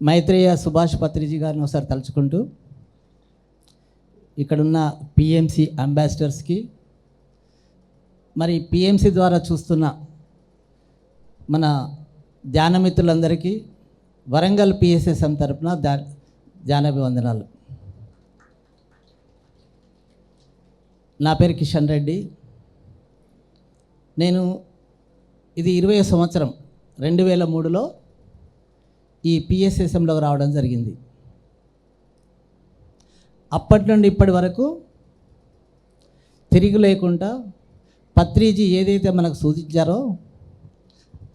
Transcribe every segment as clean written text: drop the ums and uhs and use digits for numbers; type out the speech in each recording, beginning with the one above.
మైత్రేయ సుభాష్ పత్రిజీ గారిని ఒకసారి తలుచుకుంటూ ఇక్కడున్న పిఎంసి అంబాసిడర్స్కి, మరి పిఎంసి ద్వారా చూస్తున్న మన ధ్యానమిత్రులందరికీ వరంగల్ పిఎస్ఎస్ఎం తరపున ధ్యానాభివందనాలు. నా పేరు కిషన్ రెడ్డి. నేను ఇది 20వ సంవత్సరం 2003లో ఈ పిఎస్ఎస్ఎంలోకి రావడం జరిగింది. అప్పటి నుండి ఇప్పటి వరకు తిరిగి లేకుండా పత్రిజీ ఏదైతే మనకు సూచించారో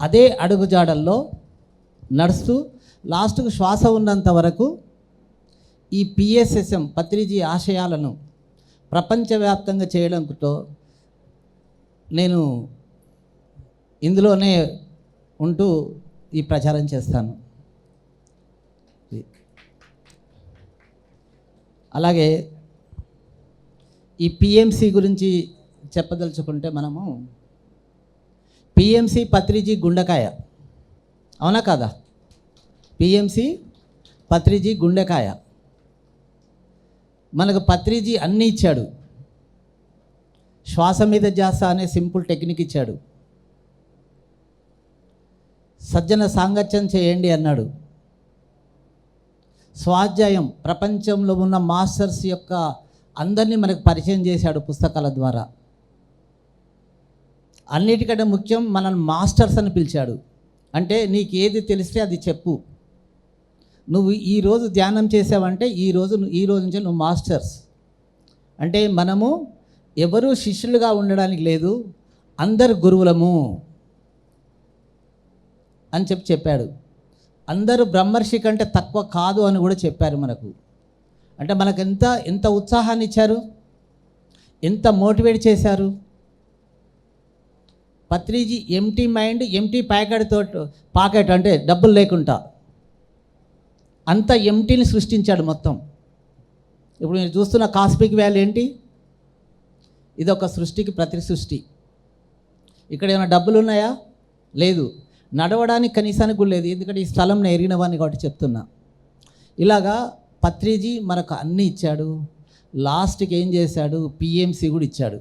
అదే అడుగుజాడల్లో నడుస్తూ లాస్ట్కు శ్వాస ఉన్నంత వరకు ఈ పిఎస్ఎస్ఎం పత్రిజీ ఆశయాలను ప్రపంచవ్యాప్తంగా చేయడంతో నేను ఇందులోనే ఉంటూ ఈ ప్రచారం చేస్తాను. అలాగే ఈ పిఎంసి గురించి చెప్పదలుచుకుంటే మనము పిఎంసి పత్రిజీ గుండెకాయ, అవునా కాదా? పిఎంసి పత్రిజీ గుండెకాయ. మనకు పత్రిజీ అన్నీ ఇచ్చాడు. శ్వాస మీద ధ్యాస అనే సింపుల్ టెక్నిక్ ఇచ్చాడు. సజ్జన సాంగత్యం చేయండి అన్నాడు. స్వాధ్యాయం, ప్రపంచంలో ఉన్న మాస్టర్స్ యొక్క అందరినీ మనకు పరిచయం చేశాడు పుస్తకాల ద్వారా. అన్నిటికంటే ముఖ్యం మనల్ని మాస్టర్స్ అని పిలిచాడు. అంటే నీకు ఏది తెలిస్తే అది చెప్పు. నువ్వు ఈరోజు ధ్యానం చేసావంటే ఈ రోజు నుంచి నువ్వు మాస్టర్స్. అంటే మనము ఎవరు శిష్యులుగా ఉండడానికి లేదు, అందరు గురువులము అని చెప్పాడు. అందరూ బ్రహ్మర్షి కంటే తక్కువ కాదు అని కూడా చెప్పారు మనకు. అంటే మనకు ఎంత ఉత్సాహాన్ని ఇచ్చారు, ఎంత మోటివేట్ చేశారు. Patriji empty mind, empty pocket అంటే డబ్బులు లేకుండా అంత ఎంటీని సృష్టించాడు మొత్తం. ఇప్పుడు మీరు చూస్తున్న కాస్మిక్ వ్యాలీ ఏంటి? ఇది ఒక సృష్టికి ప్రతి సృష్టి. ఇక్కడ ఏమైనా డబ్బులు ఉన్నాయా? లేదు. నడవడానికి కనీసానికి కూడా లేదు, ఎందుకంటే ఈ స్థలం ఎరిగిన వాడిని కాబట్టి చెప్తున్నా. ఇలాగా పత్రిజీ మనకు అన్నీ ఇచ్చాడు. లాస్ట్కి ఏం చేశాడు? పిఎంసి కూడా ఇచ్చాడు.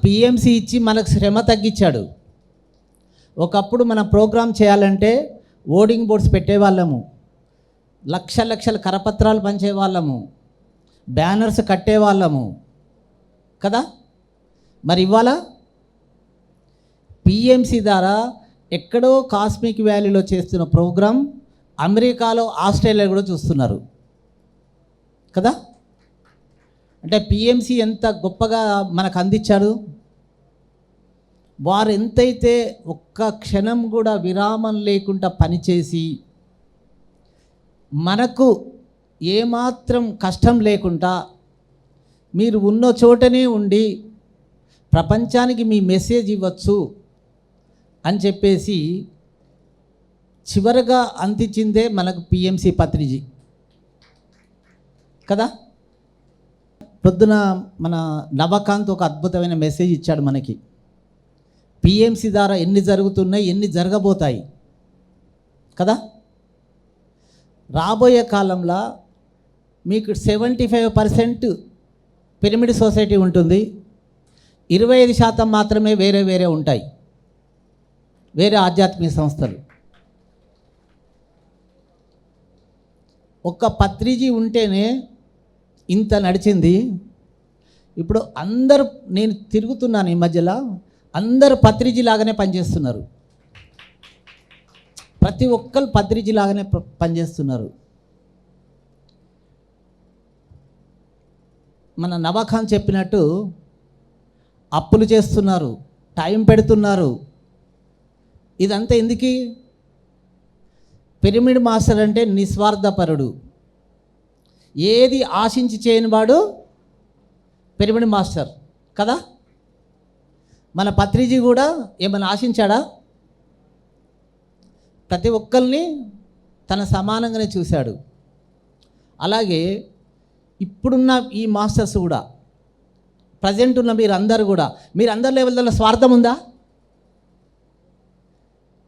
పిఎంసి ఇచ్చి మనకు శ్రమ తగ్గించాడు. ఒకప్పుడు మన ప్రోగ్రామ్ చేయాలంటే ఓడింగ్ బోర్డ్స్ పెట్టేవాళ్ళము, లక్షల కరపత్రాలు పంచేవాళ్ళము, బ్యానర్స్ కట్టేవాళ్ళము కదా. మరి ఇవాళ పిఎంసి ద్వారా ఎక్కడో కాస్మిక్ వ్యాలీలో చేస్తున్న ప్రోగ్రాం అమెరికాలో, ఆస్ట్రేలియా కూడా చూస్తున్నారు కదా. అంటే పిఎంసి ఎంత గొప్పగా మనకు అందించాడు. వారు ఎంతైతే ఒక్క క్షణం కూడా విరామం లేకుండా పనిచేసి మనకు ఏమాత్రం కష్టం లేకుండా మీరు ఉన్న చోటనే ఉండి ప్రపంచానికి మీ మెసేజ్ ఇవ్వచ్చు అని చెప్పేసి చివరగా అందించిందే మనకు పిఎంసి పత్రిజీ కదా. పొద్దున మన నవకాంత్ ఒక అద్భుతమైన మెసేజ్ ఇచ్చాడు మనకి. పిఎంసి ద్వారా ఎన్ని జరుగుతున్నాయి, ఎన్ని జరగబోతాయి కదా. రాబోయే కాలంలో మీకు 75% పిరమిడ్ సొసైటీ ఉంటుంది, 25% మాత్రమే వేరే ఉంటాయి, వేరే ఆధ్యాత్మిక సంస్థలు. ఒక్క పత్రిజీ ఉంటేనే ఇంత నడిచింది. ఇప్పుడు అందరూ, నేను తిరుగుతున్నాను ఈ మధ్యలో, అందరూ పత్రిజీ లాగానే పనిచేస్తున్నారు. ప్రతి ఒక్కరు పత్రిజీ లాగానే పనిచేస్తున్నారు. మన నవాఖాన్ చెప్పినట్టు అప్పులు చేస్తున్నారు, టైం పెడుతున్నారు. ఇదంతా ఎందుకు? పిరమిడ్ మాస్టర్ అంటే నిస్వార్థపరుడు, ఏది ఆశించి చేయని వాడు పిరమిడ్ మాస్టర్ కదా. మన పత్రిజీ కూడా ఏమైనా ఆశించాడా? ప్రతి ఒక్కరిని తన సమానంగానే చూశాడు. అలాగే ఇప్పుడున్న ఈ మాస్టర్స్ కూడా, ప్రజెంట్ ఉన్న మీరందరూ కూడా, మీరందరి లెవెల్లో స్వార్థం ఉందా?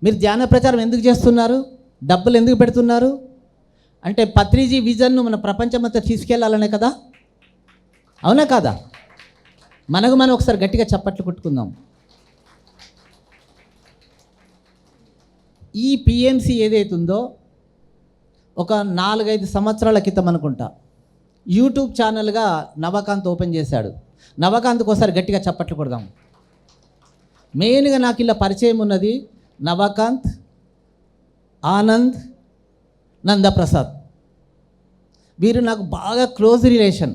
మీరు ధ్యాన ప్రచారం ఎందుకు చేస్తున్నారు? డబ్బులు ఎందుకు పెడుతున్నారు అంటే పత్రిజీ విజన్ను మన ప్రపంచమంతా తీసుకెళ్లాలనే కదా, అవునా కాదా? మనకు మనం ఒకసారి గట్టిగా చప్పట్లు కొట్టుకుందాం. ఈ పిఎంసి ఏదైతుందో ఒక 4-5 సంవత్సరాల క్రితం అనుకుంటా యూట్యూబ్ ఛానల్గా నవకాంత్ ఓపెన్ చేశాడు. నవకాంత్కి ఒకసారి గట్టిగా చప్పట్లు కొడదాం. మెయిన్గా నాకు ఇలా పరిచయం ఉన్నది నవకాంత్, ఆనంద్, నందప్రసాద్. వీరు నాకు బాగా క్లోజ్ రిలేషన్.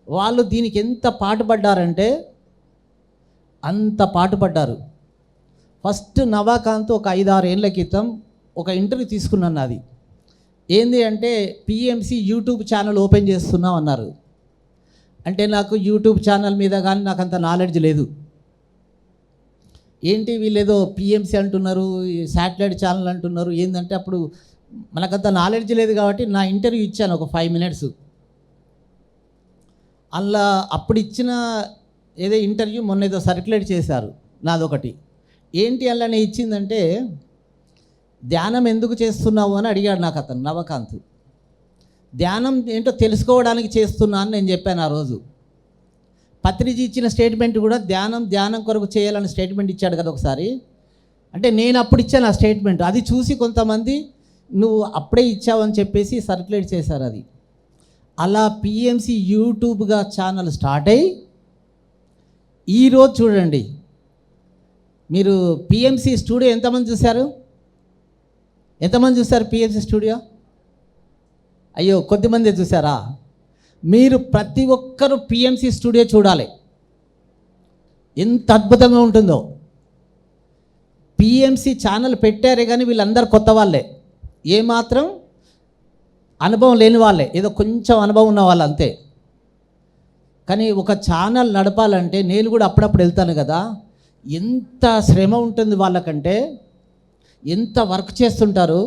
వాళ్ళు దీనికి ఎంత పాటుపడ్డారంటే అంత పాటుపడ్డారు. ఫస్ట్ నవకాంత్ ఒక 5-6 ఏళ్ళ క్రితం ఒక ఇంటర్వ్యూ తీసుకున్నాను. నాది ఏంది అంటే పిఎంసి యూట్యూబ్ ఛానల్ ఓపెన్ చేస్తున్నాం అన్నారు. అంటే నాకు యూట్యూబ్ ఛానల్ మీద కానీ నాకు అంత నాలెడ్జ్ లేదు. ఏంటి వీళ్ళేదో పిఎంసి అంటున్నారు, శాటిలైట్ ఛానల్ అంటున్నారు, ఏంటంటే అప్పుడు మనకంత నాలెడ్జ్ లేదు. కాబట్టి నా ఇంటర్వ్యూ ఇచ్చాను ఒక 5 minutes. అలా అప్పుడు ఇచ్చిన ఏదో ఇంటర్వ్యూ మొన్న ఏదో సర్క్యులేట్ చేశారు నాదొకటి. ఏంటి అలానే ఇచ్చిందంటే ధ్యానం ఎందుకు చేస్తున్నావు అని అడిగాడు నాకు అతను నవకాంత్. ధ్యానం ఏంటో తెలుసుకోవడానికి చేస్తున్నా అని నేను చెప్పాను ఆ రోజు. పత్రిజీ ఇచ్చిన స్టేట్మెంట్ కూడా ధ్యానం కొరకు చేయాలని స్టేట్మెంట్ ఇచ్చాడు కదా ఒకసారి. అంటే నేను అప్పుడు ఇచ్చాను ఆ స్టేట్మెంట్. అది చూసి కొంతమంది నువ్వు అప్పుడే ఇచ్చావని చెప్పేసి సర్క్యులేట్ చేశారు అది. అలా పిఎంసి యూట్యూబ్గా ఛానల్ స్టార్ట్ అయ్యి ఈరోజు చూడండి మీరు పిఎంసి స్టూడియో ఎంతమంది చూశారు? PMC studio? అయ్యో కొద్దిమంది చూసారా? మీరు ప్రతి ఒక్కరూ పిఎంసి స్టూడియో చూడాలి, ఎంత అద్భుతంగా ఉంటుందో. పిఎంసి ఛానల్ పెట్టారే కానీ వీళ్ళందరూ కొత్త వాళ్ళే, ఏమాత్రం అనుభవం లేని వాళ్ళే, ఏదో కొంచెం అనుభవం ఉన్న వాళ్ళు అంతే. కానీ ఒక ఛానల్ నడపాలంటే నేను కూడా అప్పుడప్పుడు వెళ్తాను కదా, ఎంత శ్రమ ఉంటుంది వాళ్ళకంటే, ఎంత వర్క్ చేస్తుంటారు.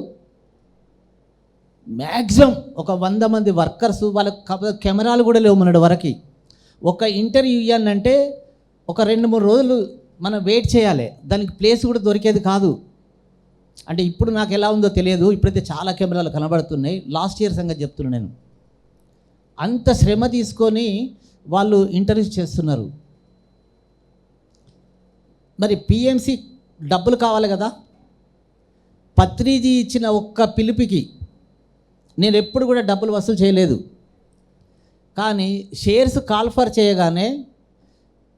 మ్యాక్సిమం ఒక 100 మంది వర్కర్స్, వాళ్ళకి కెమెరాలు కూడా లేవు మొన్నటి వరకు. ఒక ఇంటర్వ్యూ ఇవ్వాలంటే ఒక 2-3 రోజులు మనం వెయిట్ చేయాలి, దానికి ప్లేస్ కూడా దొరికేది కాదు. అంటే ఇప్పుడు నాకు ఎలా ఉందో తెలియదు, ఇప్పుడైతే చాలా కెమెరాలు కనబడుతున్నాయి. లాస్ట్ ఇయర్ సంగతి చెప్తున్నాను నేను. అంత శ్రమ తీసుకొని వాళ్ళు ఇంటర్వ్యూ చేస్తున్నారు. మరి పిఎంసి డబ్బులు కావాలి కదా. పత్రిజీ ఇచ్చిన ఒక్క పిలుపుకి నేను ఎప్పుడు కూడా డబ్బులు వసూలు చేయలేదు. కానీ షేర్స్ కాల్ఫర్ చేయగానే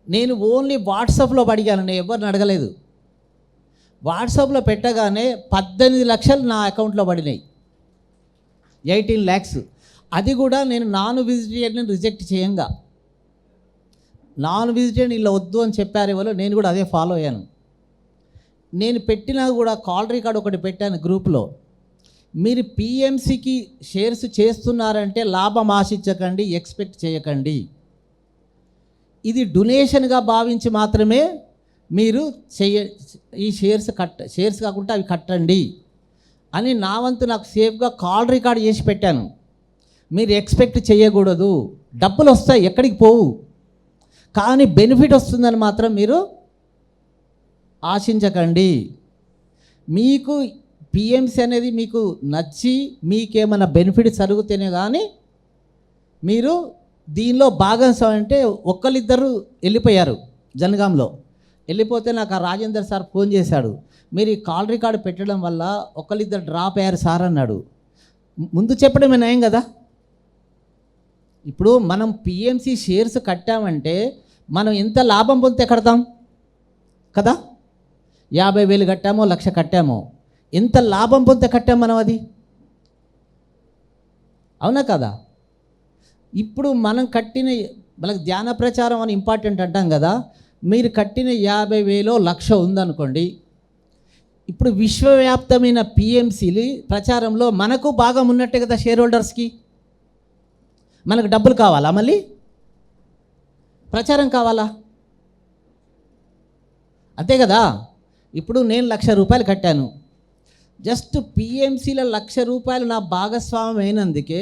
నేను ఓన్లీ వాట్సాప్లో అడిగాను, నేను ఎవరిని అడగలేదు. వాట్సాప్లో పెట్టగానే 18 లక్షలు నా అకౌంట్లో పడినాయి, 18 lakhs. అది కూడా నేను నాన్ వెజిటేరియన్ రిజెక్ట్ చేయంగా. నాన్ వెజిటేరియన్ ఇలా వద్దు అని చెప్పారు ఎవరో, నేను కూడా అదే ఫాలో అయ్యాను. నేను పెట్టినా కూడా కాల్ రికార్డ్ ఒకటి పెట్టాను గ్రూప్లో. మీరు పిఎంసికి షేర్స్ చేస్తున్నారంటే లాభం ఆశించకండి, ఎక్స్పెక్ట్ చేయకండి. ఇది డొనేషన్గా భావించి మాత్రమే మీరు ఈ షేర్స్ కాకుండా అవి కట్టండి అని నా వంతు నాకు సేఫ్గా కాల్ రికార్డ్ చేసి పెట్టాను. మీరు ఎక్స్పెక్ట్ చేయకూడదు, డబ్బులు వస్తాయి ఎక్కడికి పోవు, కానీ బెనిఫిట్ వస్తుందని మాత్రం మీరు ఆశించకండి. మీకు పిఎంసి అనేది మీకు నచ్చి మీకేమైనా బెనిఫిట్ జరుగుతేనే కానీ మీరు దీనిలో భాగస్వామి. అంటే ఒక్కరిద్దరు వెళ్ళిపోయారు, జనగాంలో వెళ్ళిపోతే నాకు ఆ రాజేందర్ సార్ ఫోన్ చేశాడు, మీరు ఈ కాల్ రికార్డు పెట్టడం వల్ల ఒకరిద్దరు డ్రాప్ అయ్యారు సార్ అన్నాడు. ముందు చెప్పడమే నయం కదా. ఇప్పుడు మనం పిఎంసి షేర్స్ కట్టామంటే మనం ఎంత లాభం పొందితే కడతాం కదా. 50,000 కట్టామో, 1,00,000 కట్టామో, ఎంత లాభం పొందితే కట్టాం మనం, అది అవునా కదా. ఇప్పుడు మనం కట్టిన మనకు ధ్యాన ప్రచారం అని ఇంపార్టెంట్ అంటాం కదా. మీరు కట్టిన 50,000 1,00,000 ఉందనుకోండి. ఇప్పుడు విశ్వవ్యాప్తమైన పిఎంసీలు ప్రచారంలో మనకు భాగం ఉన్నట్టే కదా. షేర్ హోల్డర్స్కి మనకు డబ్బులు కావాలా, మళ్ళీ ప్రచారం కావాలా, అంతే కదా. ఇప్పుడు నేను 1,00,000 రూపాయలు కట్టాను, జస్ట్ పిఎంసీల 1,00,000 రూపాయలు నా భాగస్వామ్యం అయినందుకే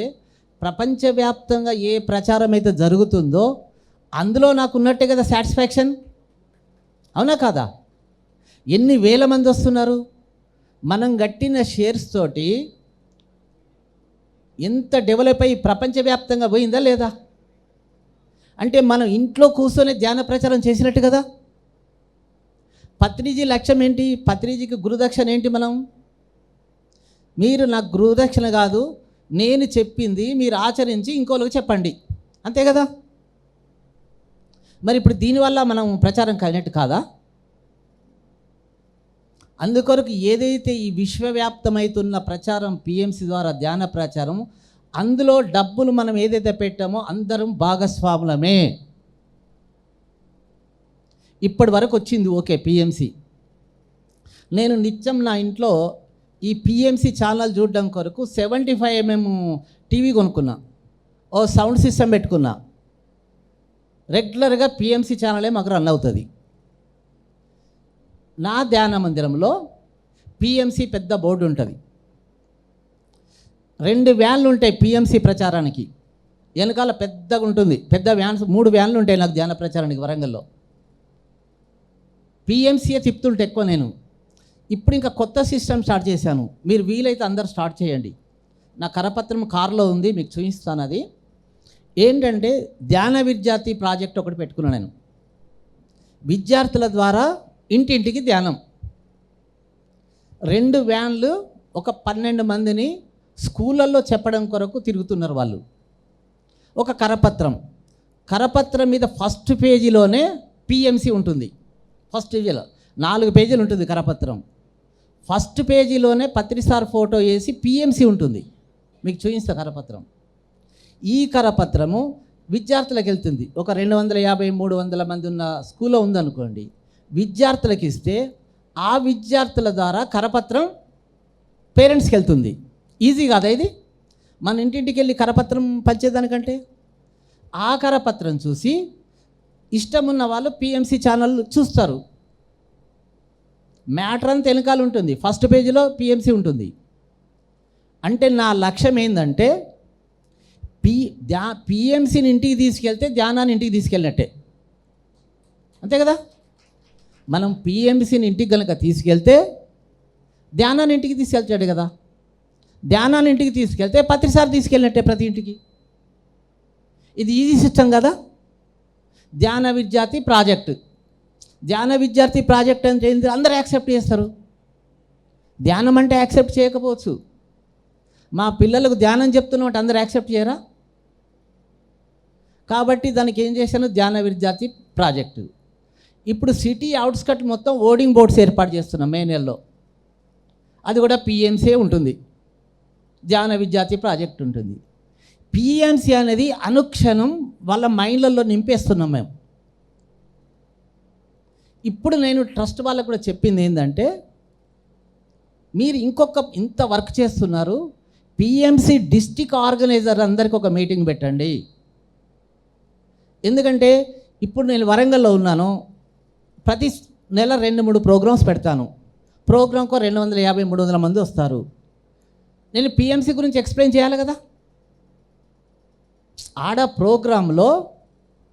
ప్రపంచవ్యాప్తంగా ఏ ప్రచారం అయితే జరుగుతుందో అందులో నాకు ఉన్నట్టే కదా సాటిస్ఫాక్షన్, అవునా కాదా. ఎన్ని వేల మంది వస్తున్నారు, మనం కట్టిన షేర్స్ తోటి ఎంత డెవలప్ అయ్యి ప్రపంచవ్యాప్తంగా పోయిందా లేదా? అంటే మనం ఇంట్లో కూర్చొని ధ్యాన ప్రచారం చేసినట్టు కదా. పత్రిజీ లక్ష్యం ఏంటి? పత్రిజీకి గురుదక్షిణ ఏంటి? మీరు నాకు గురుదక్షిణ కాదు, నేను చెప్పింది మీరు ఆచరించి ఇంకోళ్ళకి చెప్పండి, అంతే కదా. మరి ఇప్పుడు దీనివల్ల మనం ప్రచారం కలిగినట్టు కాదా? అందుకొరకు ఏదైతే ఈ విశ్వవ్యాప్తమవుతున్న ప్రచారం పిఎంసి ద్వారా ధ్యాన ప్రచారం, అందులో డబ్బులు మనం ఏదైతే పెట్టామో అందరం భాగస్వాములమే. ఇప్పటి వరకు వచ్చింది ఓకే పిఎంసి. నేను నిత్యం నా ఇంట్లో ఈ పిఎంసి ఛానల్ చూడడం కొరకు 75mm టీవీ కొనుక్కున్నా, ఓ సౌండ్ సిస్టమ్ పెట్టుకున్నా. రెగ్యులర్గా పిఎంసి ఛానలే మాకు రన్ అవుతుంది. నా ధ్యాన మందిరంలో పిఎంసి పెద్ద బోర్డు ఉంటుంది. 2 వ్యాన్లు ఉంటాయి పిఎంసి ప్రచారానికి. వెనకాల పెద్దగా ఉంటుంది, పెద్ద వ్యాన్స్, 3 వ్యాన్లు ఉంటాయి నాకు ధ్యాన ప్రచారానికి వరంగల్లో. పిఎంసీఏ తిప్పుతుంటే ఎక్కువ నేను. ఇప్పుడు ఇంకా కొత్త సిస్టమ్ స్టార్ట్ చేశాను. మీరు వీలైతే అందరు స్టార్ట్ చేయండి. నా కరపత్రం కారులో ఉంది, మీకు చూపిస్తాను. అది ఏంటంటే ధ్యాన విద్యార్థి ప్రాజెక్ట్ ఒకటి పెట్టుకున్నాను నేను. విద్యార్థుల ద్వారా ఇంటింటికి ధ్యానం. 2 వ్యాన్లు, ఒక 12 మందిని స్కూళ్ళల్లో చెప్పడం కొరకు తిరుగుతున్నారు వాళ్ళు. ఒక కరపత్రం మీద ఫస్ట్ పేజీలోనే పిఎంసి ఉంటుంది. ఫస్ట్ పేజీలో 4 పేజీలు ఉంటుంది కరపత్రం. ఫస్ట్ పేజీలోనే పత్రిసార్ ఫోటో వేసి పిఎంసి ఉంటుంది. మీకు చూపిస్తా కరపత్రం. ఈ కరపత్రము విద్యార్థులకు వెళ్తుంది. ఒక 250-300 మంది ఉన్న స్కూల్లో ఉందనుకోండి, విద్యార్థులకు ఇస్తే ఆ విద్యార్థుల ద్వారా కరపత్రం పేరెంట్స్కి వెళ్తుంది. ఈజీ కాదా ఇది? మన ఇంటింటికి వెళ్ళి కరపత్రం పంచేదానికంటే ఆ కరపత్రం చూసి ఇష్టం ఉన్న వాళ్ళు పిఎంసి ఛానల్ చూస్తారు. మ్యాటర్ అంతా వెనకాల ఉంటుంది, ఫస్ట్ పేజీలో పిఎంసి ఉంటుంది. అంటే నా లక్ష్యం ఏంటంటే పిఎంసిని ఇంటికి తీసుకెళ్తే ధ్యానాన్ని ఇంటికి తీసుకెళ్ళినట్టే, అంతే కదా. మనం పిఎంసిని ఇంటికి కనుక తీసుకెళ్తే ధ్యానాన్ని ఇంటికి తీసుకెళ్తాడు కదా. ధ్యానాన్ని ఇంటికి తీసుకెళ్తే పత్రిసారి తీసుకెళ్ళినట్టే ప్రతి ఇంటికి. ఇది ఈజీ సిస్టమ్ కదా. ధ్యాన విద్యార్థి ప్రాజెక్టు. ధ్యాన విద్యార్థి ప్రాజెక్ట్ అంటే ఏంటి? అందరూ యాక్సెప్ట్ చేస్తారు. ధ్యానం అంటే యాక్సెప్ట్ చేయకపోవచ్చు. మా పిల్లలకు ధ్యానం చెప్తున్నట్టు అందరూ యాక్సెప్ట్ చేయరా? కాబట్టి దానికి ఏం చేశాను, ధ్యాన విద్యార్థి ప్రాజెక్టు. ఇప్పుడు సిటీ అవుట్స్కట్ మొత్తం ఓడింగ్ బోర్డ్స్ ఏర్పాటు చేస్తున్నాం మే నెలలో. అది కూడా పిఎంసీ ఉంటుంది, ధ్యాన విద్యార్థి ప్రాజెక్ట్ ఉంటుంది. పిఎంసీ అనేది అనుక్షణం వాళ్ళ మైండ్లలో నింపేస్తున్నాం మేము. ఇప్పుడు నేను ట్రస్ట్ వాళ్ళకు కూడా చెప్పింది ఏంటంటే, మీరు ఇంత వర్క్ చేస్తున్నారు, పిఎంసీ డిస్ట్రిక్ట్ ఆర్గనైజర్ అందరికీ ఒక మీటింగ్ పెట్టండి. ఎందుకంటే ఇప్పుడు నేను వరంగల్లో ఉన్నాను, ప్రతి నెల 2-3 ప్రోగ్రామ్స్ పెడతాను. ప్రోగ్రామ్కు 250-300 మంది వస్తారు. నేను పిఎంసీ గురించి ఎక్స్ప్లెయిన్ చేయాలి కదా. ఆడ ప్రోగ్రాంలో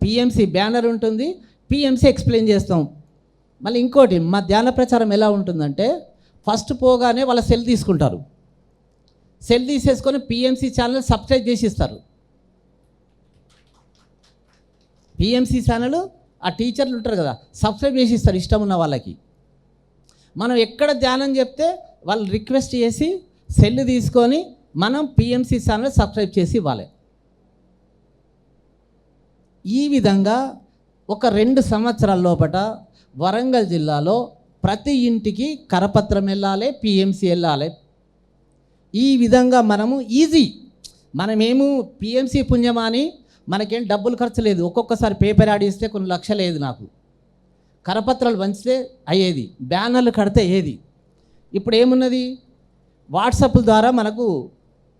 పిఎంసీ బ్యానర్ ఉంటుంది, పిఎంసీ ఎక్స్ప్లెయిన్ చేస్తాం. మళ్ళీ ఇంకోటి, మా ధ్యాన ప్రచారం ఎలా ఉంటుందంటే, ఫస్ట్ పోగానే వాళ్ళ సెల్ తీసుకుంటారు. సెల్ తీసేసుకొని పిఎంసీ ఛానల్ సబ్స్క్రైబ్ చేసి ఇస్తారు. పిఎంసీ ఛానల్ ఆ టీచర్లు ఉంటారు కదా, సబ్స్క్రైబ్ చేసి ఇస్తారు ఇష్టం ఉన్న వాళ్ళకి. మనం ఎక్కడ ధ్యానం చెప్తే వాళ్ళు రిక్వెస్ట్ చేసి సెల్ తీసుకొని మనం పిఎంసీ ఛానల్ సబ్స్క్రైబ్ చేసి ఇవ్వాలి. ఈ విధంగా ఒక 2 సంవత్సరాల లోపల వరంగల్ జిల్లాలో ప్రతి ఇంటికి కరపత్రం వెళ్ళాలి, పిఎంసి వెళ్ళాలి. ఈ విధంగా మనము ఈజీ, మనమేమో పిఎంసి పుణ్యమాని మనకేం డబ్బులు ఖర్చు లేదు. ఒక్కొక్కసారి పేపర్ యాడ్ ఇస్తే కొన్ని లక్షలు అయ్యేది నాకు, కరపత్రాలు పంచితే అయ్యేది, బ్యానర్లు కడితే అయ్యేది. ఇప్పుడు ఏమున్నది, వాట్సాప్ ద్వారా మనకు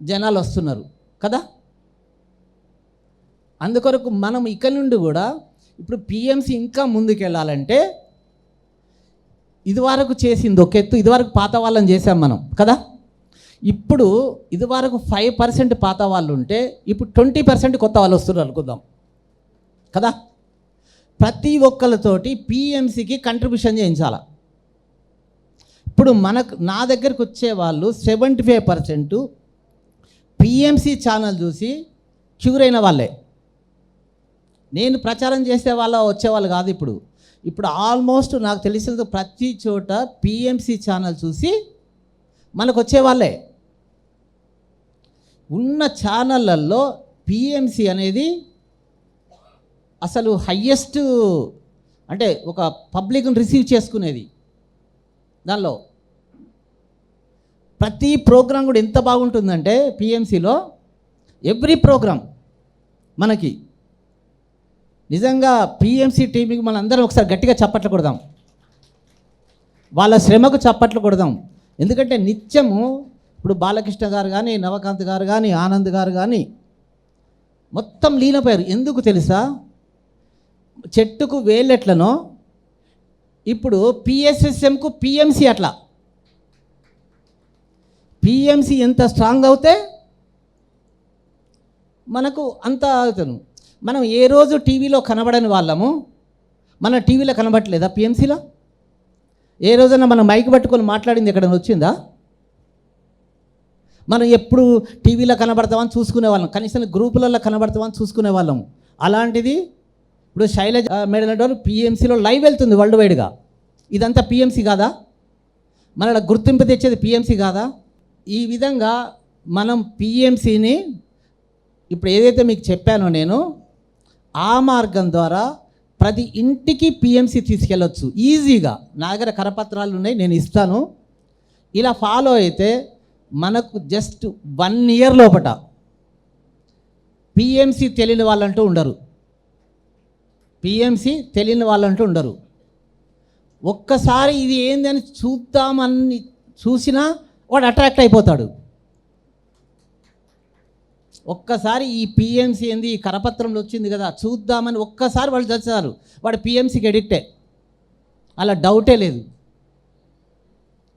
జనాలు వస్తున్నారు కదా. అందుకొరకు మనం ఇక్కడ నుండి కూడా ఇప్పుడు పిఎంసి ఇంకా ముందుకు వెళ్ళాలంటే, ఇదివరకు చేసింది ఒక ఎత్తు, ఇదివరకు పాత వాళ్ళని చేసాం మనం కదా. ఇప్పుడు ఇదివరకు 5% పాత వాళ్ళు ఉంటే ఇప్పుడు 20% కొత్త వాళ్ళు వస్తున్నారు అనుకుందాం కదా. ప్రతి ఒక్కరితోటి పిఎంసికి కంట్రిబ్యూషన్ చేయించాలి. ఇప్పుడు నా దగ్గరకు వచ్చే వాళ్ళు 75% పిఎంసి ఛానల్ చూసి క్యూర్ అయిన వాళ్ళే. నేను ప్రచారం చేసే వచ్చేవాళ్ళు కాదు. ఇప్పుడు ఆల్మోస్ట్ నాకు తెలిసిన ప్రతి చోట పిఎంసి ఛానల్ చూసి మనకు వచ్చేవాళ్ళే. ఉన్న ఛానళ్ళల్లో పిఎంసి అనేది అసలు హయ్యెస్ట్, అంటే ఒక పబ్లిక్ని రిసీవ్ చేసుకునేది. దానిలో ప్రతి ప్రోగ్రాం కూడా ఎంత బాగుంటుందంటే పిఎంసిలో ఎవ్రీ ప్రోగ్రాం మనకి నిజంగా పిఎంసి టీంకి మనం అందరం ఒకసారి గట్టిగా చప్పట్లు కొడదాం, వాళ్ళ శ్రమకు చప్పట్లు కొడదాం. ఎందుకంటే నిత్యము ఇప్పుడు బాలకృష్ణ గారు కానీ, నవకాంత్ గారు కానీ, ఆనంద్ గారు కానీ మొత్తం లీనపోయారు. ఎందుకు తెలుసా? చెట్టుకు వేలెట్లనో ఇప్పుడు పిఎస్ఎస్ఎంకు పిఎంసి అట్లా. పిఎంసి ఎంత స్ట్రాంగ్ అవుతే మనకు అంత అవుతాను. మనం ఏ రోజు టీవీలో కనబడని వాళ్ళము మన టీవీలో కనబడట్లేదా? పిఎంసీలో ఏ రోజైనా మనం మైక్ పట్టుకొని మాట్లాడింది ఎక్కడైనా వచ్చిందా? మనం ఎప్పుడు టీవీలో కనబడతామని చూసుకునే వాళ్ళం, కనీసం గ్రూపులలో కనబడతామని చూసుకునే వాళ్ళం. అలాంటిది ఇప్పుడు శైలజ మేడం పిఎంసీలో లైవ్ వెళ్తుంది వరల్డ్ వైడ్గా. ఇదంతా పిఎంసీ కాదా? మన గుర్తింపు తెచ్చేది పిఎంసీ కాదా? ఈ విధంగా మనం పిఎంసీని ఇప్పుడు ఏదైతే మీకు చెప్పానో నేను, ఆ మార్గం ద్వారా ప్రతి ఇంటికి పిఎంసీ తీసుకెళ్ళొచ్చు ఈజీగా. నా దగ్గర కరపత్రాలు ఉన్నాయి, నేను ఇస్తాను. ఇలా ఫాలో అయితే మనకు జస్ట్ 1 year లోపట పిఎంసీ తెలియని వాళ్ళంటూ ఉండరు. పిఎంసీ తెలియని వాళ్ళంటూ ఉండరు. ఒక్కసారి ఇది ఏందని చూద్దామని చూసినా వాడు అట్రాక్ట్ అయిపోతాడు. ఒక్కసారి ఈ పిఎంసీ ఏంది, ఈ కరపత్రంలో వచ్చింది కదా చూద్దామని ఒక్కసారి వాళ్ళు చచ్చారు, వాడు పిఎంసీకి ఎడిక్టే, అలా డౌటే లేదు.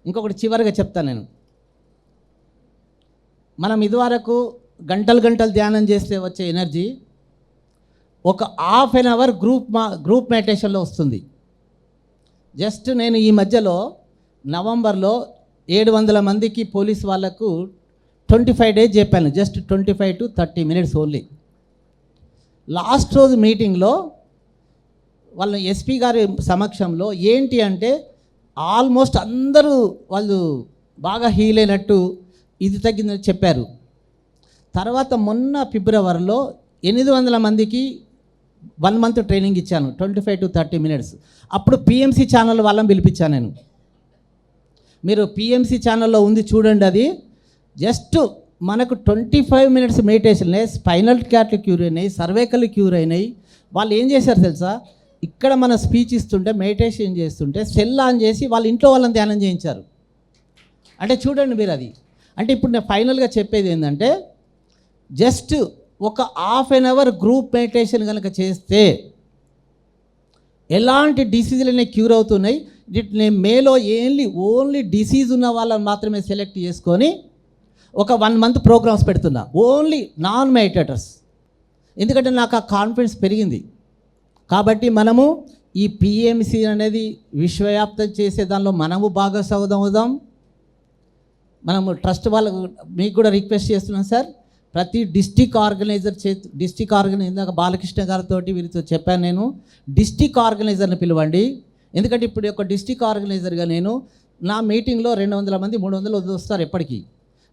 ఇంకొకటి చివరిగా చెప్తాను నేను. మనం ఇదివరకు గంటలు ధ్యానం చేస్తే వచ్చే ఎనర్జీ ఒక ½ an hour గ్రూప్ మెడిటేషన్లో వస్తుంది. జస్ట్ నేను ఈ మధ్యలో నవంబర్లో 700 మందికి పోలీస్ వాళ్ళకు 25 days చెప్పాను. Just 25 to 30 minutes only. Last రోజు మీటింగ్లో వాళ్ళ ఎస్పీ గారి సమక్షంలో ఏంటి అంటే ఆల్మోస్ట్ అందరూ వాళ్ళు బాగా హీల్ అయినట్టు, ఇది తగ్గిందని చెప్పారు. తర్వాత మొన్న ఫిబ్రవరిలో 800 మందికి 1 month ట్రైనింగ్ ఇచ్చాను, 25 to 30 minutes. అప్పుడు పిఎంసీ ఛానల్ వాళ్ళని పిలిపించాను నేను. మీరు పిఎంసీ ఛానల్లో ఉంది చూడండి. అది జస్ట్ మనకు 25 minutes మెడిటేషన్, స్పైనల్ క్యాట్లు క్యూర్ అయినాయి, సర్వైకల్ క్యూర్ అయినాయి. వాళ్ళు ఏం చేశారు తెలుసా? ఇక్కడ మన స్పీచ్ ఇస్తుంటే మెడిటేషన్ చేస్తుంటే సెల్ ఆన్ చేసి వాళ్ళ ఇంట్లో వాళ్ళని ధ్యానం చేయించారు. అంటే చూడండి మీరు అది. అంటే ఇప్పుడు నేను ఫైనల్గా చెప్పేది ఏంటంటే, జస్ట్ ఒక ½ an hour గ్రూప్ మెడిటేషన్ కనుక చేస్తే ఎలాంటి డిసీజులనే క్యూర్ అవుతున్నాయి. నేను మేలో ఓన్లీ డిసీజ్ ఉన్న వాళ్ళని మాత్రమే సెలెక్ట్ చేసుకొని ఒక 1 month ప్రోగ్రామ్స్ పెడుతున్నా, ఓన్లీ నాన్ మెడిటేటర్స్. ఎందుకంటే నాకు ఆ కాన్ఫిడెన్స్ పెరిగింది. కాబట్టి మనము ఈ పిఎంసి అనేది విశ్వవ్యాప్తం చేసే దానిలో మనము భాగస్వామ్యం అవుదాం. మనము ట్రస్ట్ వాళ్ళకు మీకు కూడా రిక్వెస్ట్ చేస్తున్నాం సార్, ప్రతి డిస్టిక్ ఆర్గనైజర్ ఇందాక బాలకృష్ణ గారితో వీరితో చెప్పాను నేను, డిస్టిక్ ఆర్గనైజర్ని పిలవండి. ఎందుకంటే ఇప్పుడు ఒక డిస్టిక్ ఆర్గనైజర్గా నేను నా మీటింగ్లో 200 మంది 300 వస్తారు ఎప్పటికీ.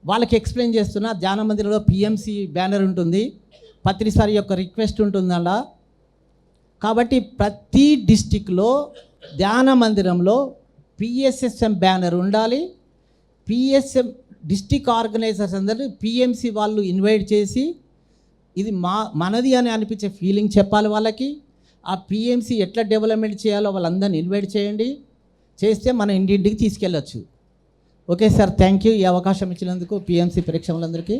వాళ్ళకి ఎక్స్ప్లెయిన్ చేస్తున్నా, ధ్యాన మందిరంలో పిఎంసి బ్యానర్ ఉంటుంది, పత్రిసారి యొక్క రిక్వెస్ట్ ఉంటుంది అలా. కాబట్టి ప్రతి డిస్టిక్లో ధ్యాన మందిరంలో పిఎస్ఎస్ఎం బ్యానర్ ఉండాలి. పిఎస్ఎం డిస్టిక్ ఆర్గనైజర్స్ అందరూ పిఎంసి వాళ్ళు ఇన్వైట్ చేసి ఇది మనది అని అనిపించే ఫీలింగ్ చెప్పాలి వాళ్ళకి. ఆ పిఎంసి ఎట్లా డెవలప్మెంట్ చేయాలో వాళ్ళందరినీ ఇన్వైట్ చేయండి. చేస్తే మన ఇంటింటికి తీసుకెళ్ళచ్చు. ఓకే సార్, థ్యాంక్ యూ ఈ అవకాశం ఇచ్చినందుకు పిఎంసి ప్రేక్షకులందరికీ.